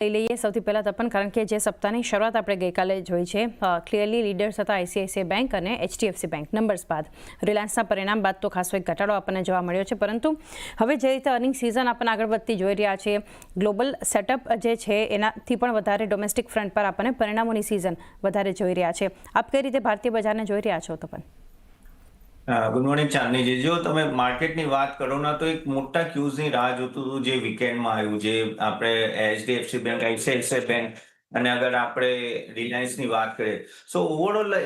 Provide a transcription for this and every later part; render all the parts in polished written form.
લઈ લઈએ સૌથી પહેલાં તપન, કારણ કે જે સપ્તાહની શરૂઆત આપણે ગઈકાલે જોઈ છે, ક્લિયરલી લીડર્સ હતા આઈસીઆઈસીઆઈ બેંક અને એચડીએફસી બેંક. નંબર્સ બાદ રિલાયન્સના પરિણામ બાદ તો ખાસો એક ઘટાડો આપણને જોવા મળ્યો છે, પરંતુ હવે જે રીતે અર્નિંગ સિઝન આપણને આગળ વધતી જોઈ રહ્યા છે, ગ્લોબલ સેટઅપ જે છે એનાથી પણ વધારે ડોમેસ્ટિક ફ્રન્ટ પર આપણને પરિણામોની સિઝન વધારે જોઈ રહ્યા છે. આપ કઈ રીતે ભારતીય બજારને જોઈ રહ્યા છો તપન? Good morning ચાંદનીજી. જો તમે માર્કેટની વાત કરો ને તો એક મોટા ક્યુઝની રાહ જોતું હતું જે વીકેન્ડમાં આવ્યું, જે આપણે એચડીએફસી બેંક, આઈસીઆઈસીઆઈ બેંક અને અગર આપણે રિલાયન્સની વાત કરીએ, સો ઓવરઓલ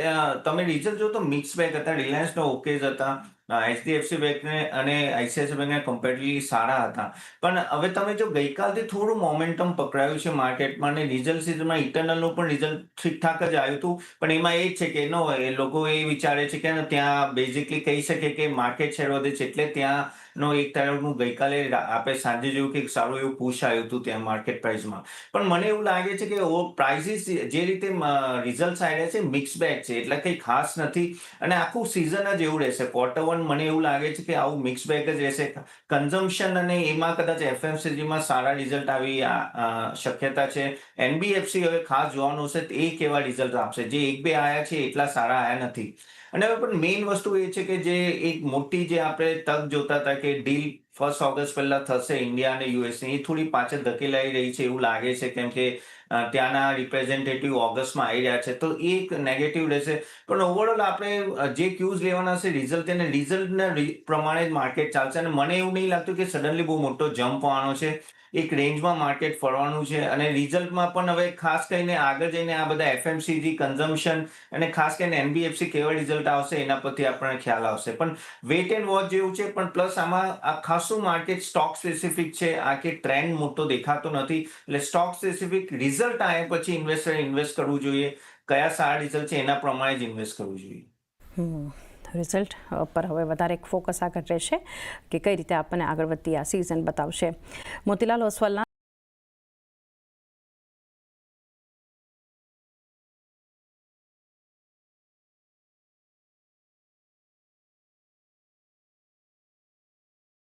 તમે રિઝલ્ટ જો તો મિક્સ બેગ હતા. રિલાયન્સનો ઓકે જ હતા, એચડીએફસી બેંકને અને આઈસીઆઈસીઆઈ બેંકને કમ્પેરેટિવલી સારા હતા. પણ હવે તમે જો ગઈકાલથી થોડું મોમેન્ટમ પકડાયું છે માર્કેટમાં, અને રિઝલ્ટ સિઝનમાં ઇન્ટરનલનું પણ રિઝલ્ટ ઠીકઠાક જ આવ્યું હતું. પણ એમાં એ જ છે કે એ લોકો એ વિચારે છે કે ત્યાં બેઝિકલી કહી શકે કે માર્કેટ શેર વધે છે, એટલે ત્યાંનો એક તરફનું ગઈકાલે આપણે સાંજે જોયું કે સારું એવું પુશ આવ્યું હતું ત્યાં માર્કેટ પ્રાઇસમાં. પણ મને એવું લાગે છે કે પ્રાઇસીસ જે રીતે રિઝલ્ટ આવ્યા છે મિક્સ બેગ છે, એટલે કંઈ ખાસ નથી. અને આખું સિઝન જ એવું રહેશે. Q1 મને એવું લાગે છે કે આવું મિક્સ બેગ જ રહેશે. કન્ઝમ્પશન અને એમાં કદાચ એફએમસીજીમાં સારા રિઝલ્ટ આવી શક્યતા છે. એનબીએફસી હવે ખાસ જોવાનું હશે એ કેવા રિઝલ્ટ આપશે. જે એક બે આયા છે એટલા સારા આયા નથી. અને હવે પણ મેઇન વસ્તુ એ છે કે જે એક મોટી જે આપણે તક જોતા હતા કે ડીલ 1 ઓગસ્ટ પહેલા થશે ઇન્ડિયા અને યુએસની, એ થોડી પાછળ ધકેલાઈ રહી છે એવું લાગે છે, કેમ કે ત્યાંના રિપ્રેઝેન્ટેટિવ ઓગસ્ટમાં આવી રહ્યા છે, તો એ એક નેગેટિવ રહેશે. પણ ઓવરઓલ આપણે જે ક્યુઝ લેવાના છે રિઝલ્ટ, અને રિઝલ્ટના પ્રમાણે જ માર્કેટ ચાલશે. અને મને એવું નહીં લાગતું કે સડનલી બહુ મોટો જમ્પ આવવાનો છે. એક રેન્જમાં માર્કેટ ફરવાનું છે. અને રિઝલ્ટમાં પણ હવે ખાસ કરીને આગળ જઈને આ બધા એફએમસીજી, કન્ઝમ્પશન અને ખાસ કરીને એનબીએફસી કેવા રિઝલ્ટ આવશે એના પરથી આપણને ખ્યાલ આવશે. પણ વેઇટ એન્ડ વોચ જેવું છે. પણ પ્લસ આમાં આ ખાસું માર્કેટ સ્ટોક સ્પેસિફિક છે. આ કે ટ્રેન્ડ મોટો દેખાતો નથી. એટલે સ્ટોક સ્પેસિફિક રિઝલ્ટ આવ્યા પછી ઇન્વેસ્ટરે ઇન્વેસ્ટ કરવું જોઈએ. કયા સારા રિઝલ્ટ છે એના પ્રમાણે જ ઇન્વેસ્ટ કરવું જોઈએ. રિઝલ્ટ પર હવે વધારે ફોકસ આગળ રહેશે કે કઈ રીતે આપણને આગળ વધતી આ સિઝન બતાવશે. મોતીલાલ ઓસવાલના